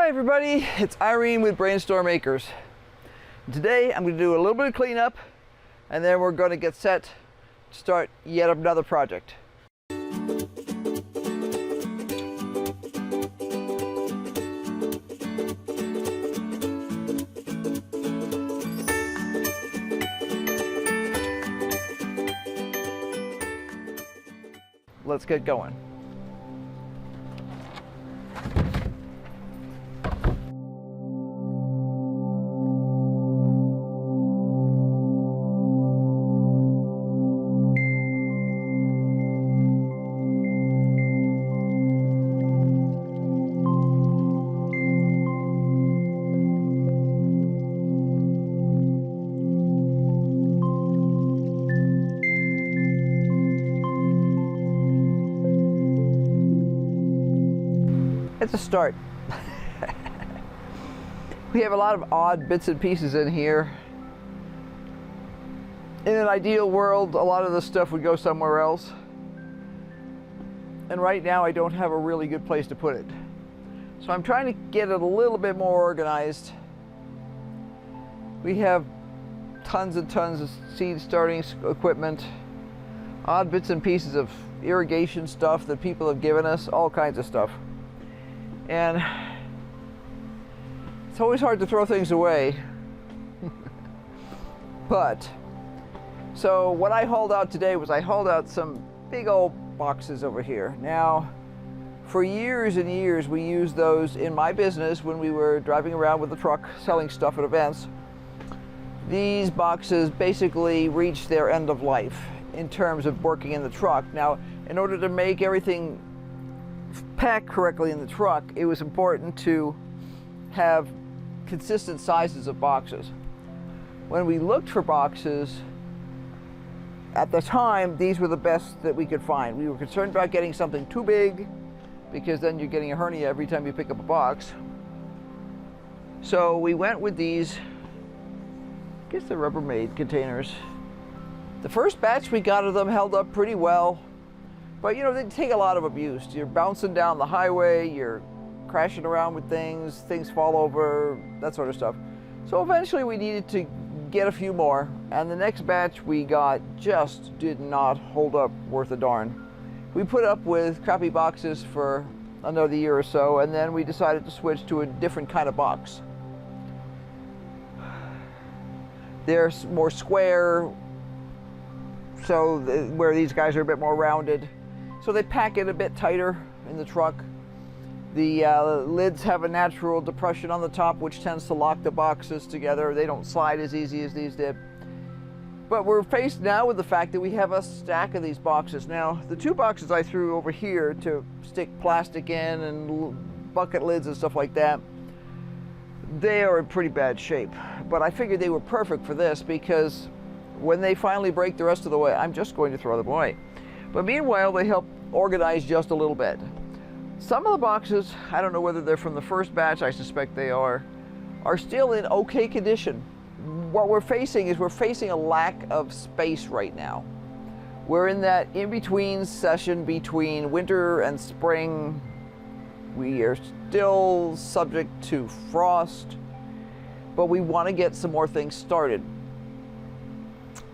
Hi everybody, it's Irene with BrainStormAcres. Today I'm going to do a little bit of cleanup and then we're going to get set to start yet another project. Let's get going. It's a start. We have a lot of odd bits and pieces in here. In an ideal world, a lot of this stuff would go somewhere else. And right now I don't have a really good place to put it. So I'm trying to get it a little bit more organized. We have tons and tons of seed starting equipment, odd bits and pieces of irrigation stuff that people have given us, all kinds of stuff. And it's always hard to throw things away. But, so what I hauled out today was I hauled out some big old boxes over here. Now, for years and years we used those in my business when we were driving around with the truck selling stuff at events. These boxes basically reached their end of life in terms of working in the truck. Now, in order to make everything packed correctly in the truck, it was important to have consistent sizes of boxes. When we looked for boxes, at the time, these were the best that we could find. We were concerned about getting something too big, because then you're getting a hernia every time you pick up a box. So we went with these, I guess they're Rubbermaid containers. The first batch we got of them held up pretty well. But you know, they take a lot of abuse. You're bouncing down the highway, you're crashing around with things, things fall over, that sort of stuff. So eventually we needed to get a few more, and the next batch we got just did not hold up worth a darn. We put up with crappy boxes for another year or so, and then we decided to switch to a different kind of box. They're more square, so where these guys are a bit more rounded. So they pack it a bit tighter in the truck. The lids have a natural depression on the top, which tends to lock the boxes together. They don't slide as easy as these did. But we're faced now with the fact that we have a stack of these boxes. Now, the two boxes I threw over here to stick plastic in and bucket lids and stuff like that, they are in pretty bad shape. But I figured they were perfect for this because when they finally break the rest of the way, I'm just going to throw them away. But meanwhile, they help organize just a little bit. Some of the boxes, I don't know whether they're from the first batch, I suspect they are still in okay condition. What we're facing is a lack of space right now. We're in that in-between session between winter and spring. We are still subject to frost, but we want to get some more things started.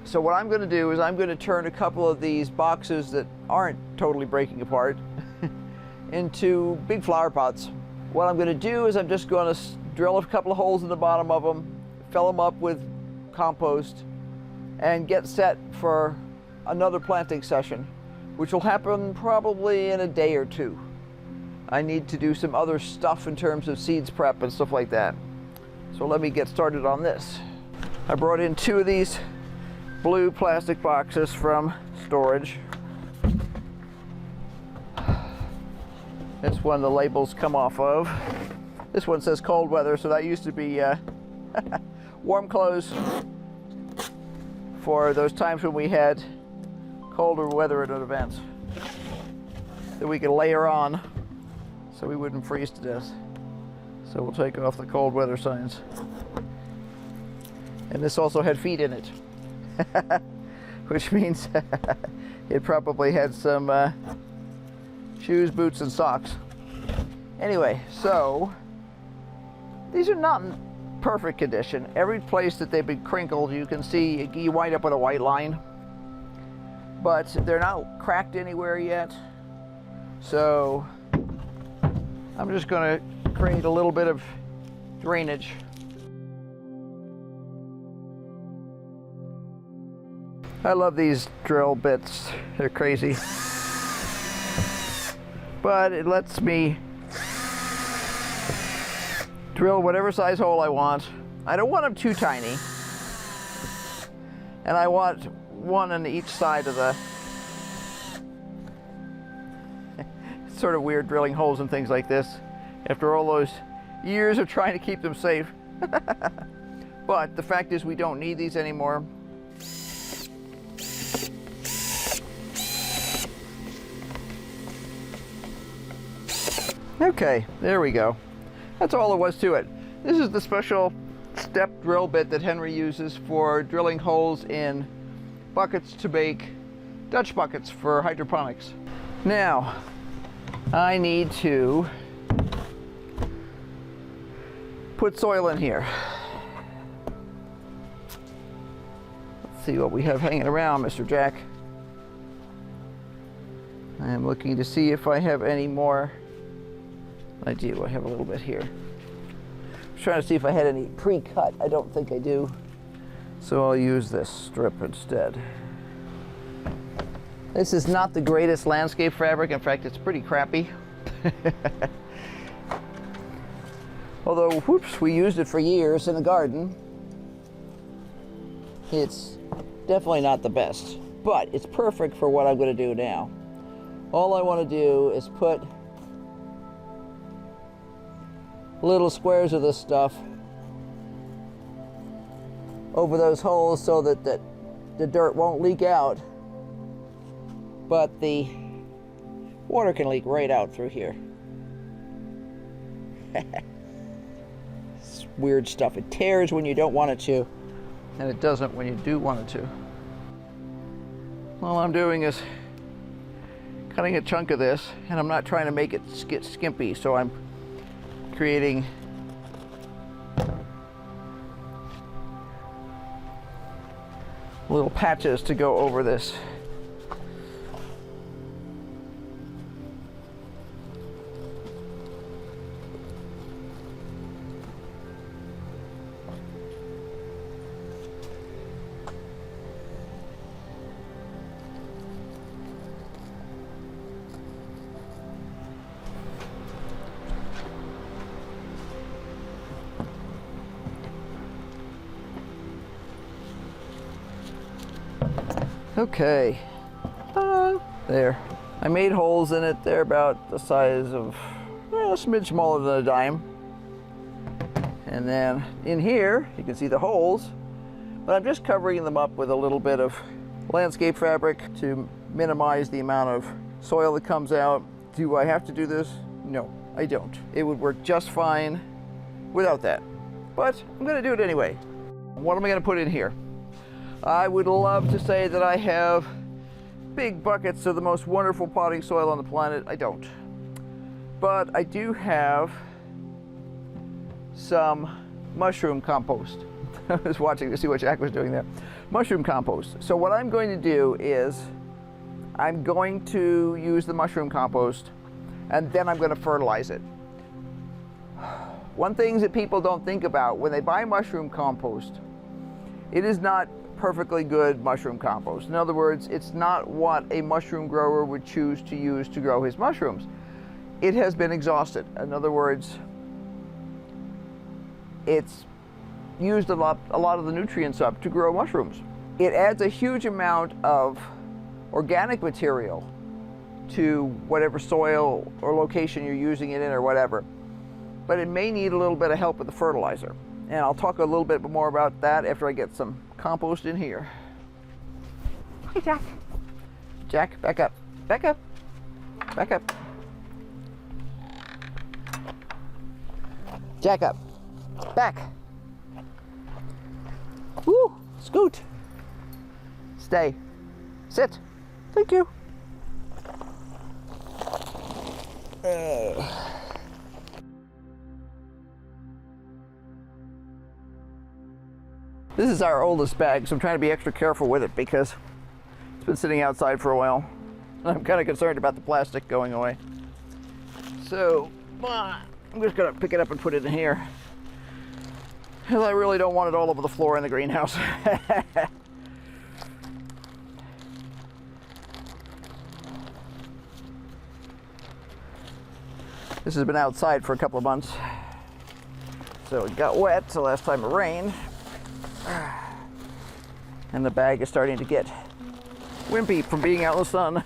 So what I'm going to do is I'm going to turn a couple of these boxes that aren't totally breaking apart into big flower pots. What I'm going to do is I'm just going to drill a couple of holes in the bottom of them, fill them up with compost, and get set for another planting session, which will happen probably in a day or two. I need to do some other stuff in terms of seeds prep and stuff like that. So let me get started on this. I brought in two of these blue plastic boxes from storage. This one the labels come off of. This one says cold weather, so that used to be warm clothes for those times when we had colder weather at events that we could layer on so we wouldn't freeze to death. So we'll take off the cold weather signs. And this also had feet in it. Which means it probably had some shoes, boots, and socks. Anyway, so These are not in perfect condition. Every place that they've been crinkled, you can see you wind up with a white line. But they're not cracked anywhere yet. So I'm just going to create a little bit of drainage. I love these drill bits. They're crazy. But it lets me drill whatever size hole I want. I don't want them too tiny. And I want one on each side of the... It's sort of weird drilling holes and things like this after all those years of trying to keep them safe. But the fact is we don't need these anymore. Okay, there we go. That's all there was to it. This is the special step drill bit that Henry uses for drilling holes in buckets to make Dutch buckets for hydroponics. Now, I need to put soil in here. Let's see what we have hanging around, Mr. Jack. I am looking to see if I have any more. I do. I have a little bit here. I'm trying to see if I had any pre-cut. I don't think I do. So I'll use this strip instead. This is not the greatest landscape fabric. In fact, it's pretty crappy. Although, whoops, we used it for years in the garden. It's definitely not the best, but it's perfect for what I'm going to do now. All I want to do is put little squares of this stuff over those holes so that the dirt won't leak out, but the water can leak right out through here. It's weird stuff. It tears when you don't want it to, and it doesn't when you do want it to. All I'm doing is cutting a chunk of this, and I'm not trying to make it get skimpy, so I'm creating little patches to go over this. Okay, there. I made holes in it. They're about the size of, well, a smidge smaller than a dime. And then in here, you can see the holes, but I'm just covering them up with a little bit of landscape fabric to minimize the amount of soil that comes out. Do I have to do this? No, I don't. It would work just fine without that, but I'm gonna do it anyway. What am I gonna put in here? I would love to say that I have big buckets of the most wonderful potting soil on the planet. I don't. But I do have some mushroom compost. I was watching to see what Jack was doing there. Mushroom compost. So what I'm going to do is I'm going to use the mushroom compost, and then I'm going to fertilize it. One thing that people don't think about when they buy mushroom compost, it is not perfectly good mushroom compost. In other words, it's not what a mushroom grower would choose to use to grow his mushrooms. It has been exhausted. In other words, it's used a lot of the nutrients up to grow mushrooms. It adds a huge amount of organic material to whatever soil or location you're using it in or whatever, but it may need a little bit of help with the fertilizer. And I'll talk a little bit more about that after I get some compost in here. Hi, Jack. Jack, back up. Back up. Back up. Jack up. Back. Woo! Scoot. Stay. Sit. Thank you. This is our oldest bag, so I'm trying to be extra careful with it because it's been sitting outside for a while. I'm kind of concerned about the plastic going away. So I'm just gonna pick it up and put it in here, because I really don't want it all over the floor in the greenhouse. This has been outside for a couple of months, so it got wet the last time it rained, and the bag is starting to get wimpy from being out in the sun.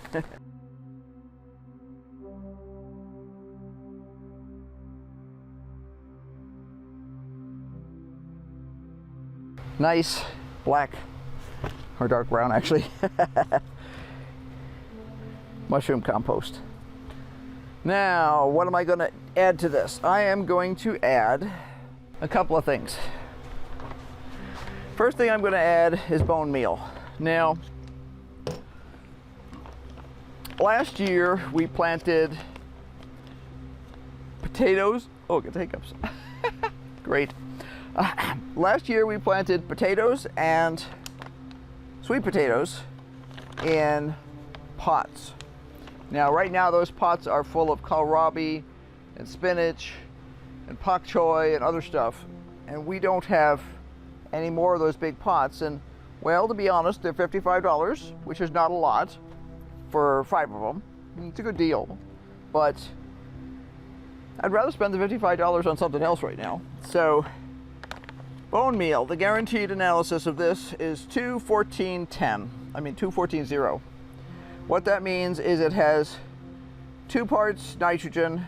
Nice black, or dark brown actually, mushroom compost. Now, what am I going to add to this? I am going to add a couple of things. First thing I'm going to add is bone meal. Now, last year we planted potatoes. Oh, get the hiccups. Great. Last year we planted potatoes and sweet potatoes in pots. Now, right now those pots are full of kohlrabi and spinach and pak choi and other stuff, and we don't have any more of those big pots. And well, to be honest, they're $55, which is not a lot for 5 of them. It's a good deal, but I'd rather spend the $55 on something else right now. So bone meal, the guaranteed analysis of this is 2-14-10. I mean 2-14-0. What that means is it has 2 parts nitrogen,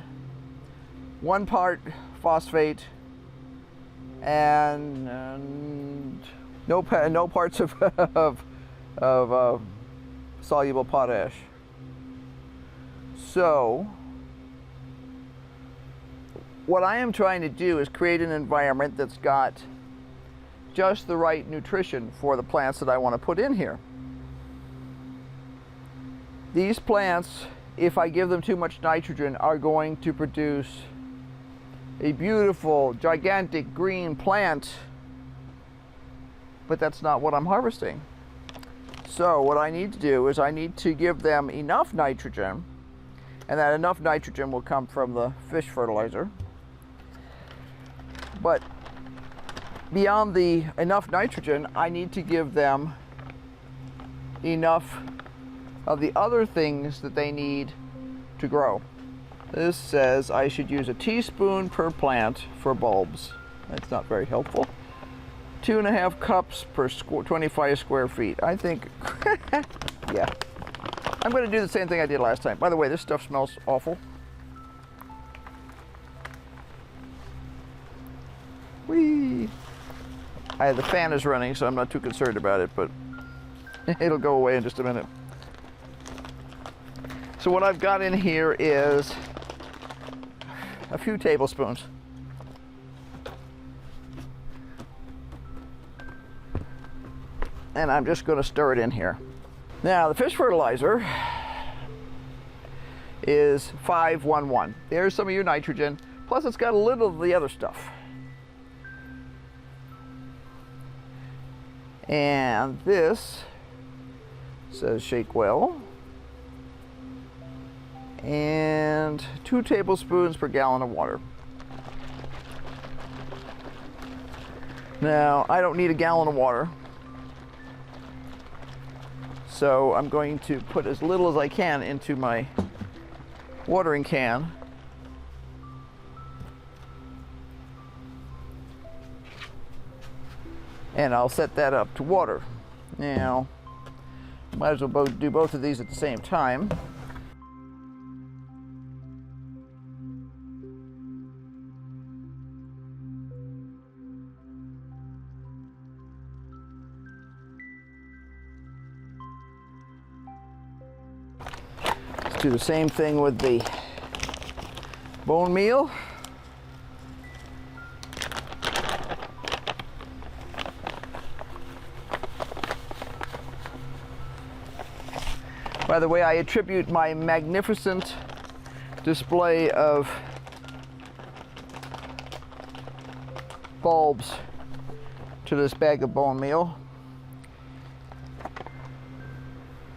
1 part phosphate, and no parts of soluble potash. So what I am trying to do is create an environment that's got just the right nutrition for the plants that I want to put in here. These plants, if I give them too much nitrogen, are going to produce a beautiful, gigantic green plant, but that's not what I'm harvesting. So what I need to do is I need to give them enough nitrogen, and that enough nitrogen will come from the fish fertilizer. But beyond the enough nitrogen, I need to give them enough of the other things that they need to grow. This says I should use a teaspoon per plant for bulbs. That's not very helpful. 2.5 cups per 25 square feet. I think, yeah. I'm going to do the same thing I did last time. By the way, this stuff smells awful. Whee! The fan is running, so I'm not too concerned about it, but it'll go away in just a minute. So what I've got in here is a few tablespoons. And I'm just going to stir it in here. Now, the fish fertilizer is 5-1-1. There's some of your nitrogen, plus it's got a little of the other stuff. And this says shake well. And 2 tablespoons per gallon of water. Now, I don't need a gallon of water, so I'm going to put as little as I can into my watering can. And I'll set that up to water. Now, might as well do both of these at the same time. Do the same thing with the bone meal. By the way, I attribute my magnificent display of bulbs to this bag of bone meal.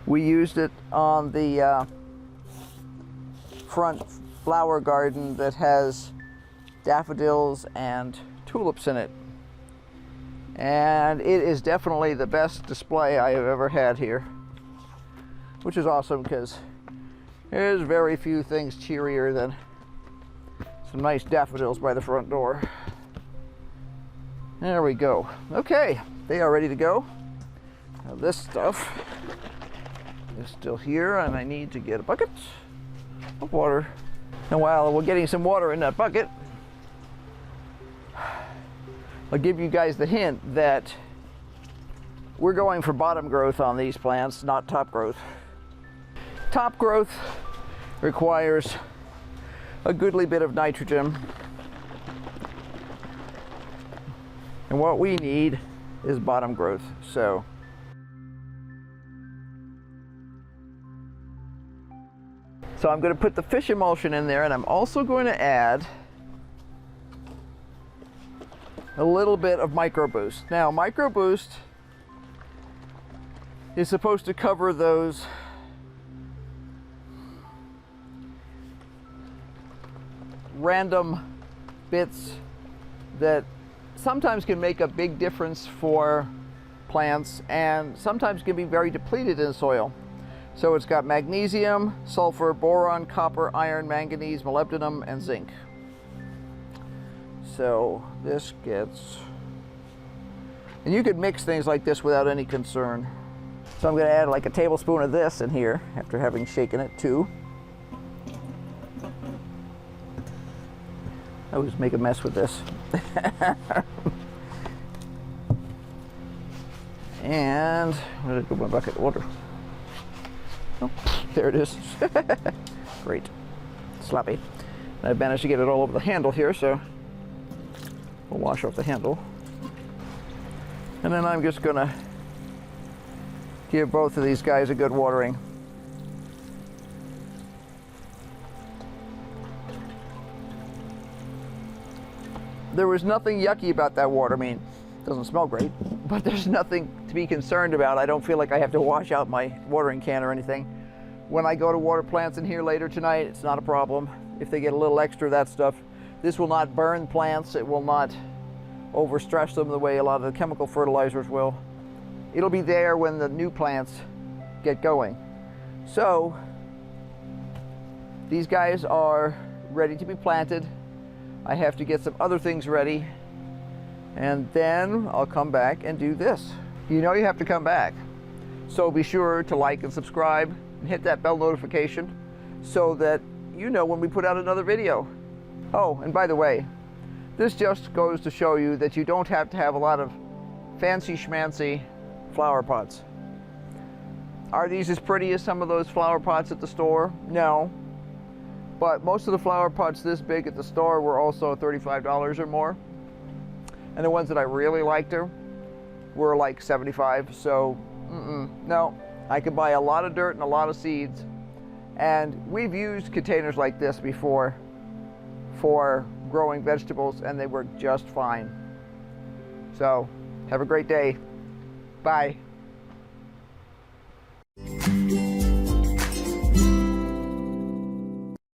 We used it on the front flower garden that has daffodils and tulips in it. And it is definitely the best display I have ever had here, which is awesome because there's very few things cheerier than some nice daffodils by the front door. There we go. Okay, they are ready to go. Now this stuff is still here, and I need to get a bucket of water. And while we're getting some water in that bucket, I'll give you guys the hint that we're going for bottom growth on these plants, not top growth. Top growth requires a goodly bit of nitrogen. And what we need is bottom growth. So I'm going to put the fish emulsion in there, and I'm also going to add a little bit of Micro Boost. Now, Micro Boost is supposed to cover those random bits that sometimes can make a big difference for plants and sometimes can be very depleted in soil. So it's got magnesium, sulfur, boron, copper, iron, manganese, molybdenum, and zinc. So this gets, and you could mix things like this without any concern. So I'm going to add like a tablespoon of this in here after having shaken it too. I always make a mess with this. And where did I put my bucket of water? Oh, there it is. Great. Sloppy. And I've managed to get it all over the handle here, so we'll wash off the handle. And then I'm just gonna give both of these guys a good watering. There was nothing yucky about that water. I mean, it doesn't smell great, but there's nothing to be concerned about. I don't feel like I have to wash out my watering can or anything. When I go to water plants in here later tonight, it's not a problem. If they get a little extra of that stuff, this will not burn plants. It will not overstress them the way a lot of the chemical fertilizers will. It'll be there when the new plants get going. So these guys are ready to be planted. I have to get some other things ready, and then I'll come back and do this. You know you have to come back. So be sure to like and subscribe and hit that bell notification so that you know when we put out another video. Oh, and by the way, this just goes to show you that you don't have to have a lot of fancy schmancy flower pots. Are these as pretty as some of those flower pots at the store? No. But most of the flower pots this big at the store were also $35 or more. And the ones that I really liked were like $75. So, no. I could buy a lot of dirt and a lot of seeds. And we've used containers like this before for growing vegetables, and they work just fine. So, have a great day. Bye.